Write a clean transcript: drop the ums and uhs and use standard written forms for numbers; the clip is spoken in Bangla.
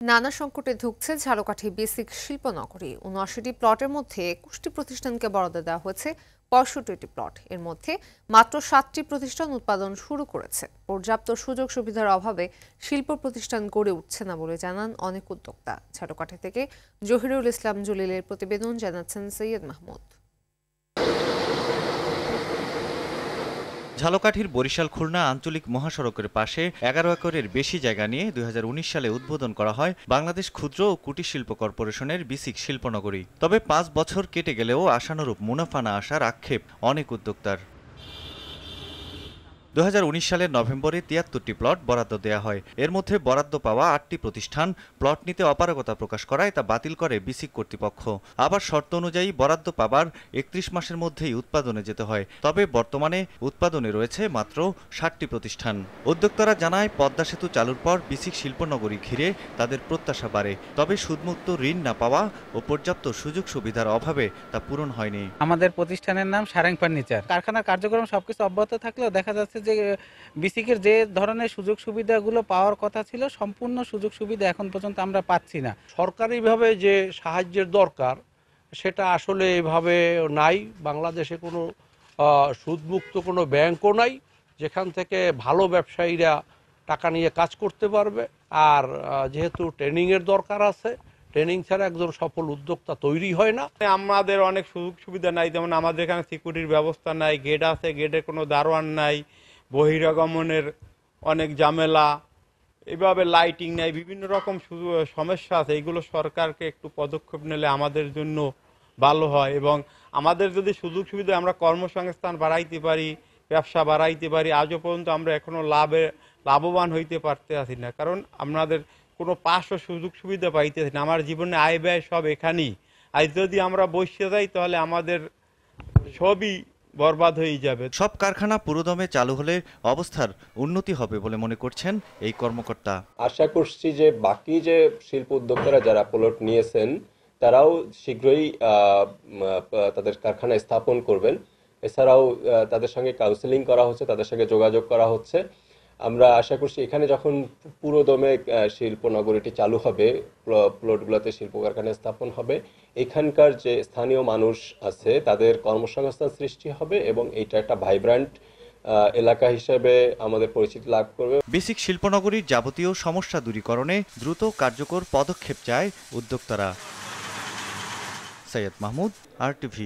নানা সংকটে ধুঁকছে ঝালকাঠি বেসিক শিল্পনগরী। ৭৯টি প্লটের মধ্যে ২১টি প্রতিষ্ঠানকে বরাদ্দ দেওয়া হয়েছে ৬৫টি প্লট। এর মধ্যে মাত্র ৭টি প্রতিষ্ঠান উৎপাদন শুরু করেছে। পর্যাপ্ত সুযোগ সুবিধার অভাবে শিল্প প্রতিষ্ঠান গড়ে উঠছে না বলে জানান অনেক উদ্যোক্তা। ঝালকাঠি থেকে জহিরুল ইসলাম জলিলের প্রতিবেদন, জানাচ্ছেন সৈয়দ মাহমুদ। ঝালকাঠির বরিশাল খুলনা আঞ্চলিক মহাসড়কের পাশে ১১ একরের বেশি জায়গা নিয়ে ২০১৯ সালে উদ্বোধন করা হয় বাংলাদেশ ক্ষুদ্র ও কুটির শিল্প কর্পোরেশনের বিসিক শিল্পনগরী। তবে ৫ বছর কেটে গেলেও আশানুরূপ মুনাফা না আসার আক্ষেপ অনেক উদ্যোক্তার। ২০১৯ সালের নভেম্বরে ৭৩টি প্লট বরাদ্দ দেওয়া হয়। এর মধ্যে বরাদ্দ পাওয়া ৮টি প্রতিষ্ঠান প্লট নিতে অপারগতা প্রকাশ করায় তা বাতিল করে বিসিক কর্তৃপক্ষ। আবার শর্ত অনুযায়ী বরাদ্দ পাবার ৩১ মাসের মধ্যেই উৎপাদনে যেতে হয়। তবে বর্তমানে উৎপাদনে রয়েছে মাত্র ৬০টি প্রতিষ্ঠান। উদ্যোক্তারা জানায়, পদ্মা সেতু চালুর পর বিসিক শিল্পনগরী ঘিরে তাদের প্রত্যাশা বাড়ে। তবে সুদমুক্ত ঋণ না পাওয়া ও পর্যাপ্ত সুযোগ সুবিধার অভাবে তা পূরণ হয়নি। আমাদের প্রতিষ্ঠানের নাম সারেং ফার্নিচার। কারখানার কার্যক্রম সবকিছু অব্যাহত থাকলেও দেখা যাচ্ছে যে বিসিকের যে ধরনের সুযোগ সুবিধাগুলো পাওয়ার কথা ছিল, সম্পূর্ণ সুযোগ সুবিধা এখন পর্যন্ত আমরা পাচ্ছি না। সরকারিভাবে যে সাহায্যের দরকার সেটা আসলে এভাবে নাই। বাংলাদেশে কোনো সুদমুক্ত কোনো ব্যাংকও নাই যেখান থেকে ভালো ব্যবসায়ীরা টাকা নিয়ে কাজ করতে পারবে। আর যেহেতু ট্রেনিংয়ের দরকার আছে, ট্রেনিং ছাড়া একজন সফল উদ্যোক্তা তৈরি হয় না। আমাদের অনেক সুযোগ সুবিধা নাই, যেমন আমাদের এখানে সিকিউরিটির ব্যবস্থা নাই, গেট আছে, গেটে কোনো দারোয়ান নাই, বহিরাগমনের অনেক ঝামেলা, এভাবে লাইটিং নাই, বিভিন্ন রকম সমস্যা আছে। এগুলো সরকারকে একটু পদক্ষেপ নিলে আমাদের জন্য ভালো হয় এবং আমাদের যদি সুযোগ সুবিধা আমরা কর্মসংস্থান বাড়াইতে পারি, ব্যবসা বাড়াইতে পারি। আজও পর্যন্ত আমরা এখনো লাভবান হইতে পারতে আসি না, কারণ আমাদের কোনো পাশও সুযোগ সুবিধা পাইতেছি না। আমার জীবনে আয় ব্যয় সব এখানেই। আজ যদি আমরা বসে যাই তাহলে আমাদের সবই বরবাদ হয়ে যাবে। সব কারখানা পুরোদমে চালু হলে অবস্থার উন্নতি হবে বলে মনে করছেন এই কর্মকর্তা। আশা করছি যে বাকি যে শিল্প উদ্যোক্তারা যারা প্লট নিয়েছেন তারাও শীঘ্রই তাদের কারখানা স্থাপন করবেন। এছাড়াও তাদের সঙ্গে কাউন্সেলিং করা হচ্ছে, তাদের সঙ্গে যোগাযোগ করা হচ্ছে। আমরা আশা করছি এখানে যখন পুরোদমে শিল্পনগরীটি চালু হবে, প্লটগুলোতে শিল্প কারখানা স্থাপন হবে, এখানকার যে স্থানীয় মানুষ আছে তাদের কর্মসংস্থান সৃষ্টি হবে এবং এটা একটা ভাইব্রান্ট এলাকা হিসেবে আমাদের পরিচিতি লাভ করবে। বেসিক শিল্পনগরীর যাবতীয় সমস্যা দূরীকরণে দ্রুত কার্যকর পদক্ষেপ চায় উদ্যোক্তারা। সৈয়দ মাহমুদ, RTV।